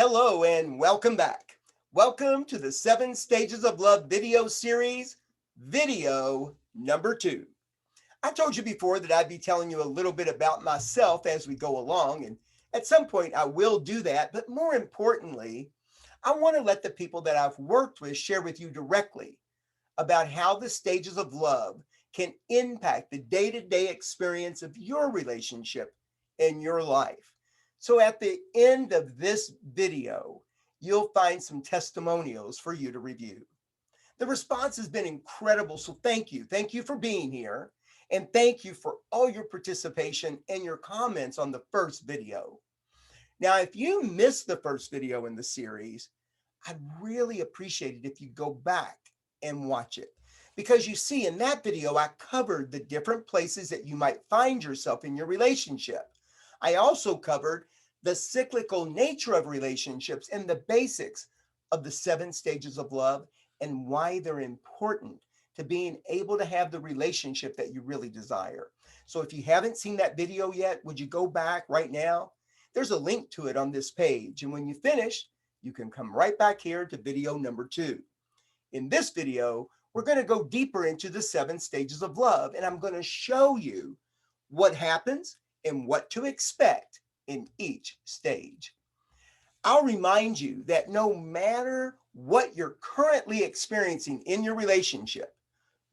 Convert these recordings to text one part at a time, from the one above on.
Hello and welcome back. Welcome to the 7 Stages of Love video series, video number 2. I told you before that I'd be telling you a little bit about myself as we go along, and at some point I will do that. But more importantly, I want to let the people that I've worked with share with you directly about how the stages of love can impact the day-to-day experience of your relationship and your life. So at the end of this video, you'll find some testimonials for you to review. The response has been incredible, so thank you. Thank you for being here, and thank you for all your participation and your comments on the first video. Now, if you missed the first video in the series, I'd really appreciate it if you go back and watch it. Because you see, in that video, I covered the different places that you might find yourself in your relationship. I also covered the cyclical nature of relationships and the basics of the 7 stages of love and why they're important to being able to have the relationship that you really desire. So if you haven't seen that video yet, would you go back right now? There's a link to it on this page. And when you finish, you can come right back here to video number 2. In this video, we're going to go deeper into the 7 stages of love, and I'm going to show you what happens and what to expect in each stage. I'll remind you that no matter what you're currently experiencing in your relationship,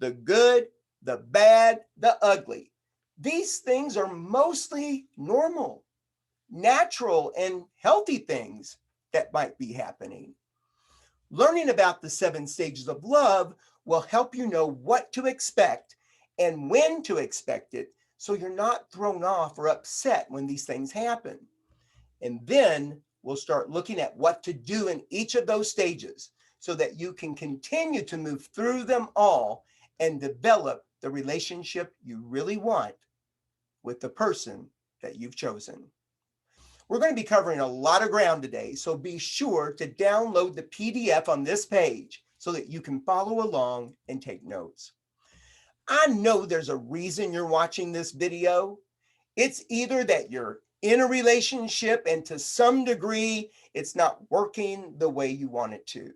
the good, the bad, the ugly, these things are mostly normal, natural, and healthy things that might be happening. Learning about the 7 stages of love will help you know what to expect and when to expect it, so you're not thrown off or upset when these things happen. And then we'll start looking at what to do in each of those stages so that you can continue to move through them all and develop the relationship you really want with the person that you've chosen. We're going to be covering a lot of ground today, so be sure to download the PDF on this page so that you can follow along and take notes. I know there's a reason you're watching this video. It's either that you're in a relationship and to some degree it's not working the way you want it to,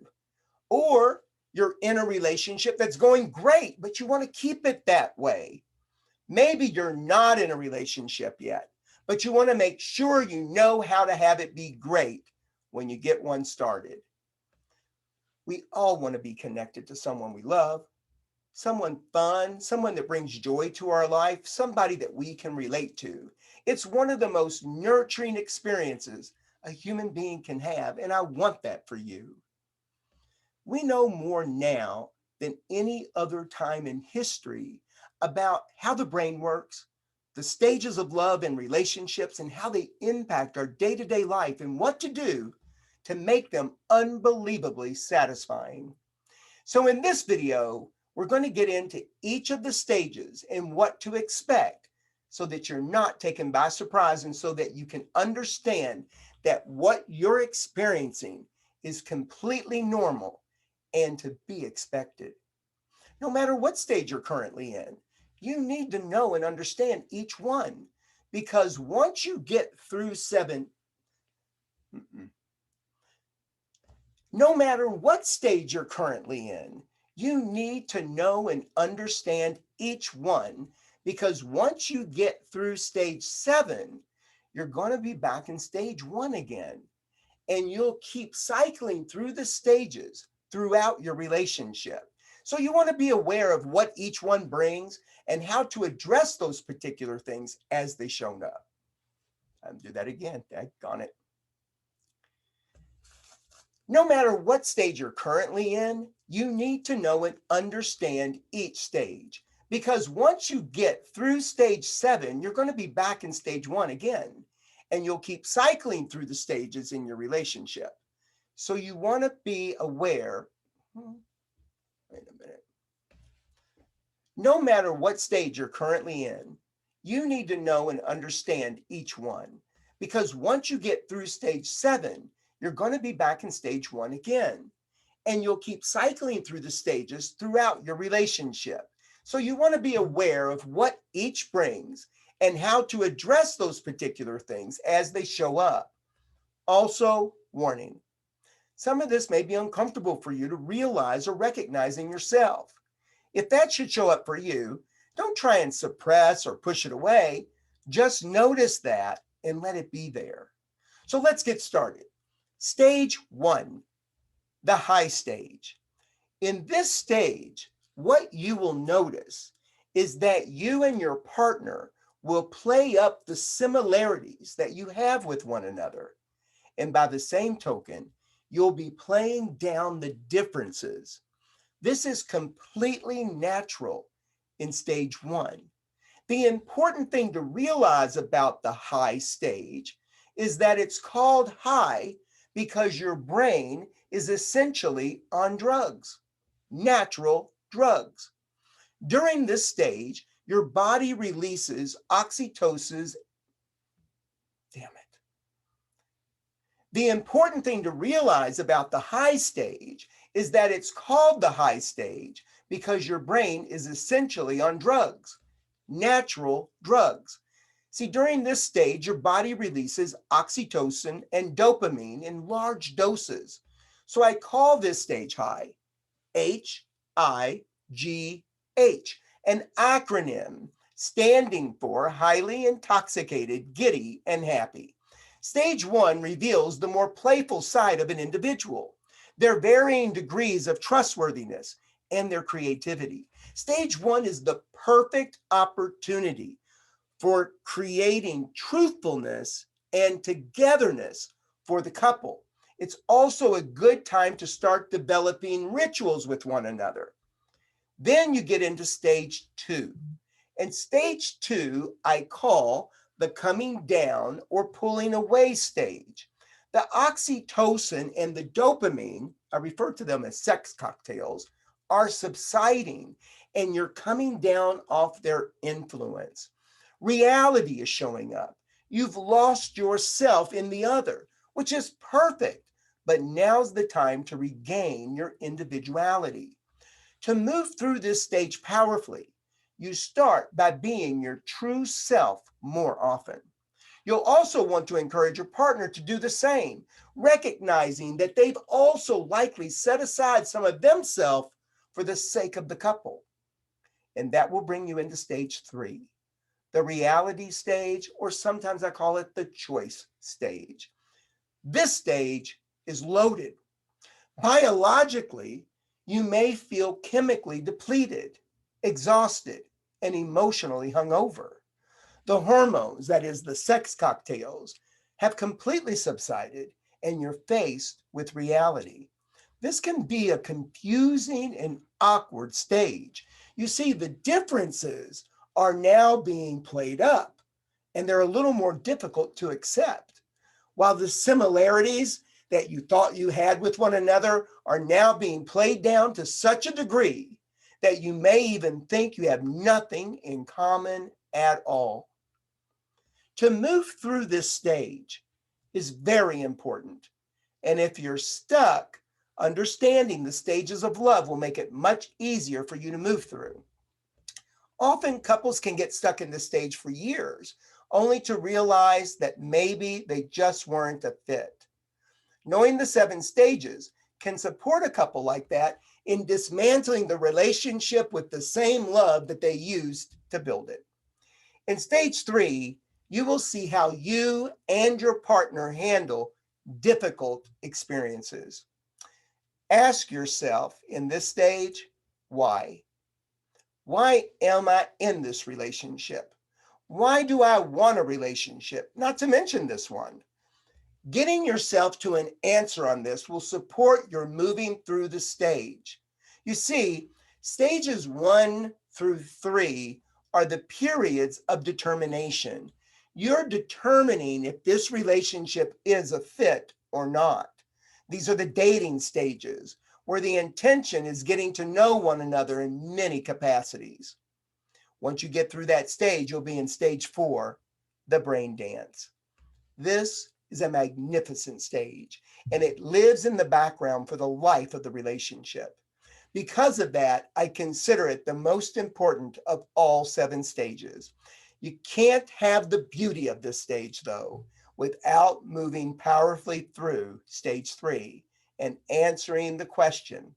or you're in a relationship that's going great, but you want to keep it that way. Maybe you're not in a relationship yet, but you want to make sure you know how to have it be great when you get one started. We all want to be connected to someone we love, someone fun, someone that brings joy to our life, somebody that we can relate to. It's one of the most nurturing experiences a human being can have, and I want that for you. We know more now than any other time in history about how the brain works, the stages of love and relationships, and how they impact our day-to-day life and what to do to make them unbelievably satisfying. So in this video, we're going to get into each of the stages and what to expect so that you're not taken by surprise and so that you can understand that what you're experiencing is completely normal and to be expected. No matter what stage you're currently in, you need to know and understand each one, because once you get through 7, no matter what stage you're currently in, you need to know and understand each one, because once you get through stage 7, you're going to be back in stage 1 again, and you'll keep cycling through the stages throughout your relationship. So you want to be aware of what each one brings and how to address those particular things as they show up. I'll do that again. Daggone it. No matter what stage you're currently in, you need to know and understand each stage, because once you get through stage 7, you're going to be back in stage 1 again, and you'll keep cycling through the stages in your relationship. So you want to be aware. Wait a minute. No matter what stage you're currently in, you need to know and understand each one, because once you get through stage 7, you're going to be back in stage 1 again, and you'll keep cycling through the stages throughout your relationship. So you want to be aware of what each brings and how to address those particular things as they show up. Also, Warning. Some of this may be uncomfortable for you to realize or recognize in yourself. If that should show up for you, don't try and suppress or push it away. Just notice that and let it be there. So let's get started. Stage 1, the high stage. In this stage, what you will notice is that you and your partner will play up the similarities that you have with one another. And by the same token, you'll be playing down the differences. This is completely natural in stage 1. The important thing to realize about the high stage is that it's called high because your brain is essentially on drugs, natural drugs. During this stage, your body releases oxytocin. Damn it. The important thing to realize about the high stage is that it's called the high stage because your brain is essentially on drugs, natural drugs. See, during this stage, your body releases oxytocin and dopamine in large doses. So I call this stage high, HIGH, an acronym standing for highly intoxicated, giddy, and happy. Stage 1 reveals the more playful side of an individual, their varying degrees of trustworthiness, and their creativity. Stage 1 is the perfect opportunity for creating truthfulness and togetherness for the couple. It's also a good time to start developing rituals with one another. Then you get into stage 2. And stage 2, I call the coming down or pulling away stage. The oxytocin and the dopamine, I refer to them as sex cocktails, are subsiding and you're coming down off their influence. Reality is showing up. You've lost yourself in the other, which is perfect, but now's the time to regain your individuality. To move through this stage powerfully, you start by being your true self more often. You'll also want to encourage your partner to do the same, recognizing that they've also likely set aside some of themselves for the sake of the couple. And that will bring you into stage 3, the reality stage, or sometimes I call it the choice stage. This stage is loaded. Biologically, you may feel chemically depleted, exhausted, and emotionally hungover. The hormones, that is, the sex cocktails, have completely subsided, and you're faced with reality. This can be a confusing and awkward stage. You see, the differences are now being played up, and they're a little more difficult to accept, while the similarities that you thought you had with one another are now being played down to such a degree that you may even think you have nothing in common at all. To move through this stage is very important. And if you're stuck, understanding the stages of love will make it much easier for you to move through. Often couples can get stuck in this stage for years, only to realize that maybe they just weren't a fit. Knowing the 7 stages can support a couple like that in dismantling the relationship with the same love that they used to build it. In stage 3, you will see how you and your partner handle difficult experiences. Ask yourself in this stage, why? Why am I in this relationship? Why do I want a relationship? Not to mention this one. Getting yourself to an answer on this will support your moving through the stage. You see, stages 1 through 3 are the periods of determination. You're determining if this relationship is a fit or not. These are the dating stages, where the intention is getting to know one another in many capacities. Once you get through that stage, you'll be in stage 4, the brain dance. This is a magnificent stage, and it lives in the background for the life of the relationship. Because of that, I consider it the most important of all 7 stages. You can't have the beauty of this stage, though, without moving powerfully through stage 3 and answering the question,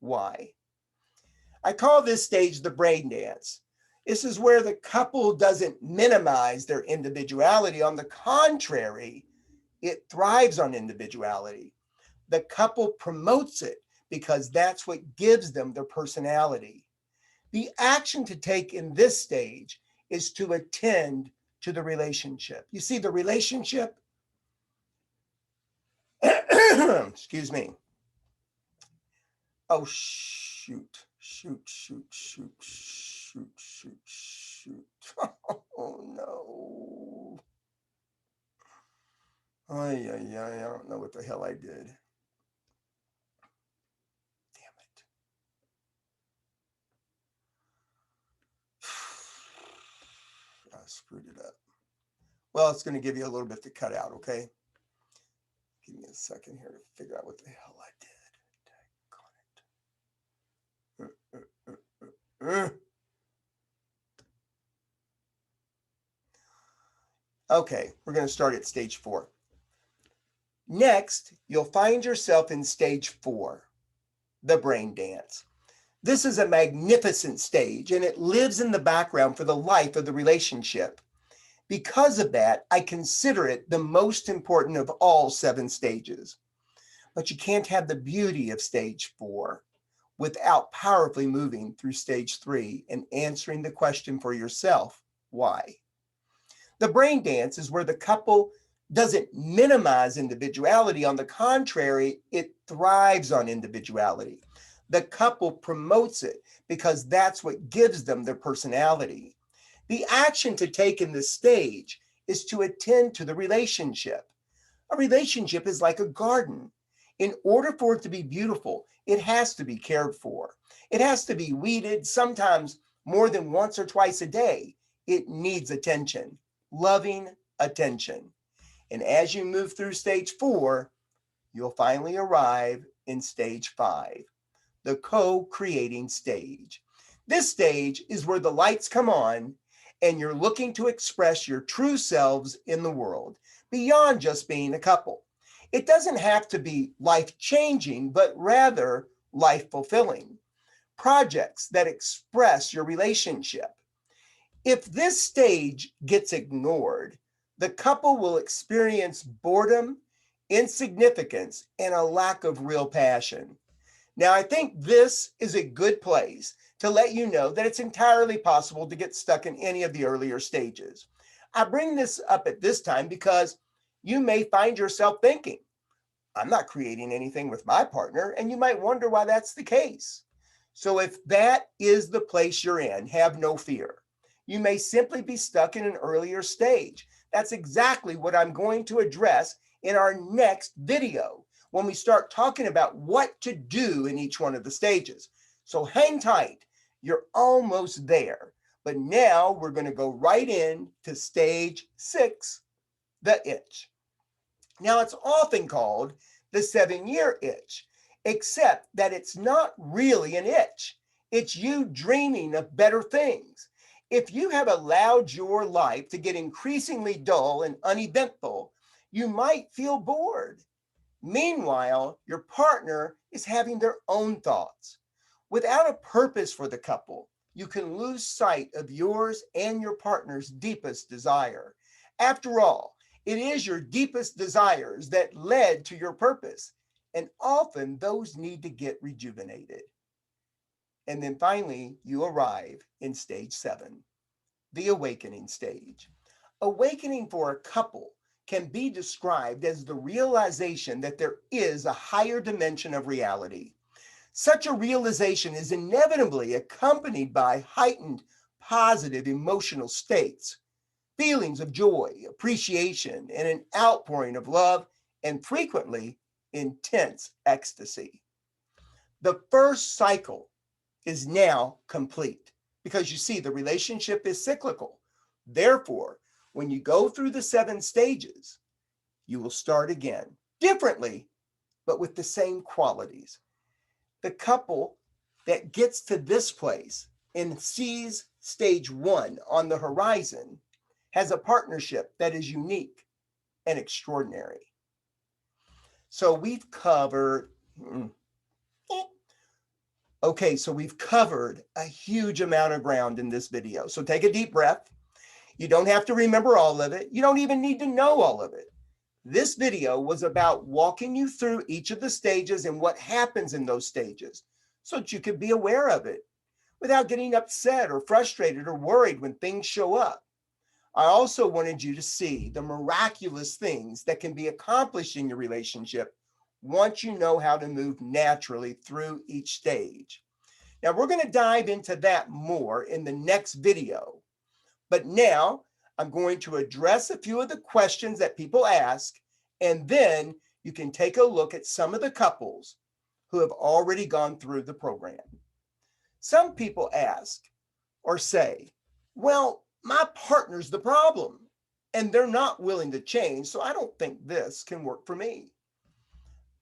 why? I call this stage the brain dance. This is where the couple doesn't minimize their individuality. On the contrary, it thrives on individuality. The couple promotes it because that's what gives them their personality. The action to take in this stage is to attend to the relationship. You see, the relationship, excuse me. Oh, shoot. Oh, no. I don't know what the hell I did. Damn it. I screwed it up. Well, it's going to give you a little bit to cut out, okay? Give me a second here to figure out what the hell I did. Okay, we're going to start at stage 4. Next, you'll find yourself in stage 4, the brain dance. This is a magnificent stage, and it lives in the background for the life of the relationship. Because of that, I consider it the most important of all 7 stages. But you can't have the beauty of stage 4 without powerfully moving through stage 3 and answering the question for yourself, why? The brain dance is where the couple doesn't minimize individuality. On the contrary, it thrives on individuality. The couple promotes it because that's what gives them their personality. The action to take in this stage is to attend to the relationship. A relationship is like a garden. In order for it to be beautiful, it has to be cared for. It has to be weeded, sometimes more than once or twice a day. It needs attention, loving attention. And as you move through stage 4, you'll finally arrive in stage 5, the co-creating stage. This stage is where the lights come on and you're looking to express your true selves in the world, beyond just being a couple. It doesn't have to be life-changing, but rather life-fulfilling. Projects that express your relationship. If this stage gets ignored, the couple will experience boredom, insignificance, and a lack of real passion. Now, I think this is a good place to let you know that it's entirely possible to get stuck in any of the earlier stages. I bring this up at this time because you may find yourself thinking, I'm not creating anything with my partner, and you might wonder why that's the case. So if that is the place you're in, have no fear. You may simply be stuck in an earlier stage. That's exactly what I'm going to address in our next video when we start talking about what to do in each one of the stages. So hang tight, you're almost there. But now we're going to go right in to stage 6, the itch. Now it's often called the 7-year itch, except that it's not really an itch. It's you dreaming of better things. If you have allowed your life to get increasingly dull and uneventful, you might feel bored. Meanwhile, your partner is having their own thoughts. Without a purpose for the couple, you can lose sight of yours and your partner's deepest desire. After all, it is your deepest desires that led to your purpose, and often those need to get rejuvenated. And then finally, you arrive in stage 7, the awakening stage. Awakening for a couple can be described as the realization that there is a higher dimension of reality. Such a realization is inevitably accompanied by heightened positive emotional states, feelings of joy, appreciation, and an outpouring of love, and frequently intense ecstasy. The first cycle is now complete because you see, the relationship is cyclical. Therefore, when you go through the 7 stages, you will start again differently, but with the same qualities. The couple that gets to this place and sees stage 1 on the horizon has a partnership that is unique and extraordinary. So we've covered, so we've covered a huge amount of ground in this video. So take a deep breath. You don't have to remember all of it. You don't even need to know all of it. This video was about walking you through each of the stages and what happens in those stages so that you could be aware of it without getting upset or frustrated or worried when things show up. I also wanted you to see the miraculous things that can be accomplished in your relationship once you know how to move naturally through each stage. Now, we're going to dive into that more in the next video. But now I'm going to address a few of the questions that people ask, and then you can take a look at some of the couples who have already gone through the program. Some people ask or say, well, my partner's the problem, and they're not willing to change, so I don't think this can work for me.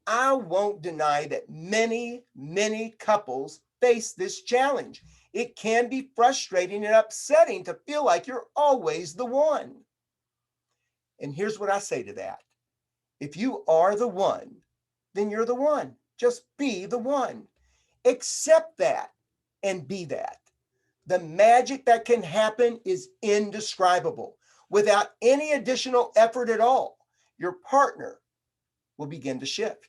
I won't deny that many couples face this challenge. It can be frustrating and upsetting to feel like you're always the one. And here's what I say to that. If you are the one, then you're the one. Just be the one. Accept that and be that. The magic that can happen is indescribable. Without any additional effort at all, your partner will begin to shift.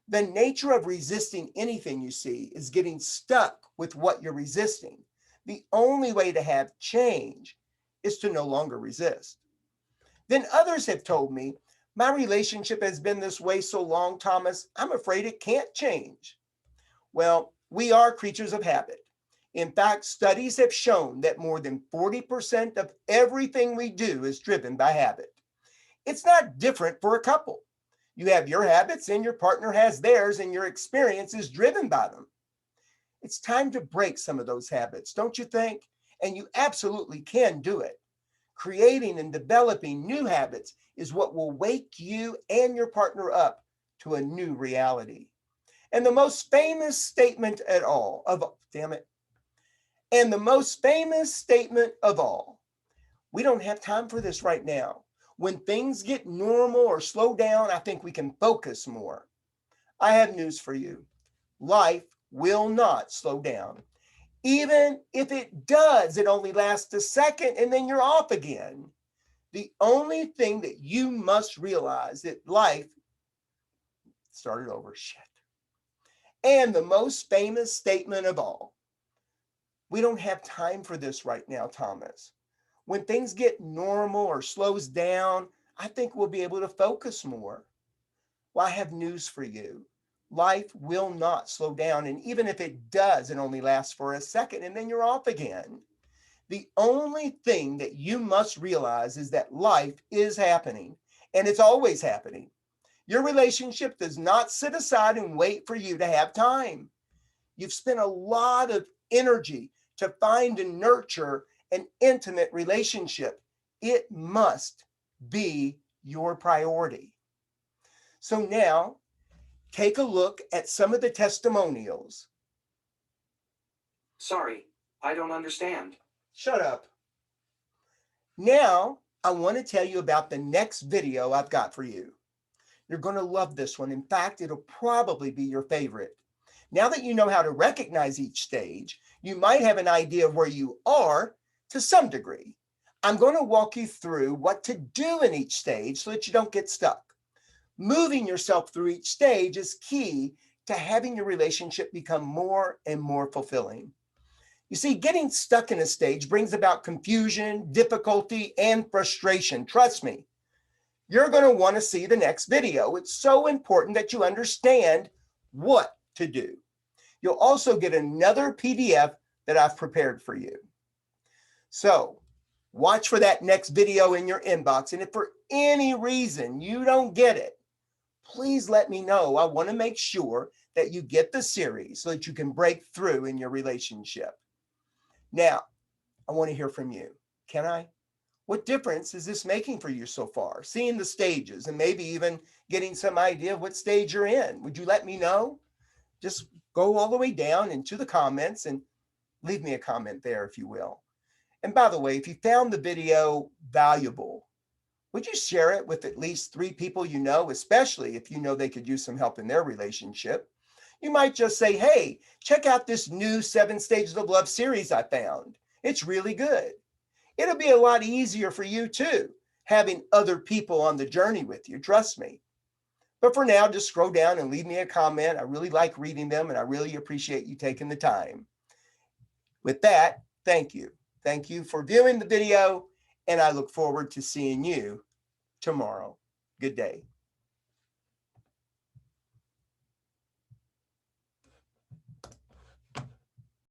The nature of resisting anything you see is getting stuck with what you're resisting. The only way to have change is to no longer resist. Then others have told me, my relationship has been this way so long, Thomas, I'm afraid it can't change. Well, we are creatures of habit. In fact, studies have shown that more than 40% of everything we do is driven by habit. It's not different for a couple. You have your habits and your partner has theirs, and your experience is driven by them. It's time to break some of those habits, don't you think? And you absolutely can do it. Creating and developing new habits is what will wake you and your partner up to a new reality. And the most famous statement of all, we don't have time for this right now. When things get normal or slow down, I think we can focus more. I have news for you. Life will not slow down. Even if it does, it only lasts a second and then you're off again. The only thing that you must realize that life started over. And the most famous statement of all, we don't have time for this right now, Thomas. When things get normal or slows down, I think we'll be able to focus more. Well, I have news for you. Life will not slow down. And even if it does, it only lasts for a second and then you're off again. The only thing that you must realize is that life is happening and it's always happening. Your relationship does not sit aside and wait for you to have time. You've spent a lot of energy to find and nurture an intimate relationship. It must be your priority. So now, take a look at some of the testimonials. Sorry, I don't understand. Shut up. Now, I want to tell you about the next video I've got for you. You're going to love this one. In fact, it'll probably be your favorite. Now that you know how to recognize each stage, you might have an idea of where you are to some degree. I'm going to walk you through what to do in each stage so that you don't get stuck. Moving yourself through each stage is key to having your relationship become more and more fulfilling. You see, getting stuck in a stage brings about confusion, difficulty, and frustration. Trust me, you're going to want to see the next video. It's so important that you understand what to do. You'll also get another PDF that I've prepared for you. So watch for that next video in your inbox. And if for any reason you don't get it, please let me know. I want to make sure that you get the series so that you can break through in your relationship. Now, I want to hear from you. Can I? What difference is this making for you so far? Seeing the stages and maybe even getting some idea of what stage you're in. Would you let me know? Just go all the way down into the comments and leave me a comment there if you will. And by the way, if you found the video valuable, would you share it with at least 3 people you know, especially if you know they could use some help in their relationship? You might just say, hey, check out this new 7 Stages of Love series I found. It's really good. It'll be a lot easier for you too, having other people on the journey with you, trust me. But for now, just scroll down and leave me a comment. I really like reading them and I really appreciate you taking the time. With that, thank you. Thank you for viewing the video, and I look forward to seeing you tomorrow. Good day.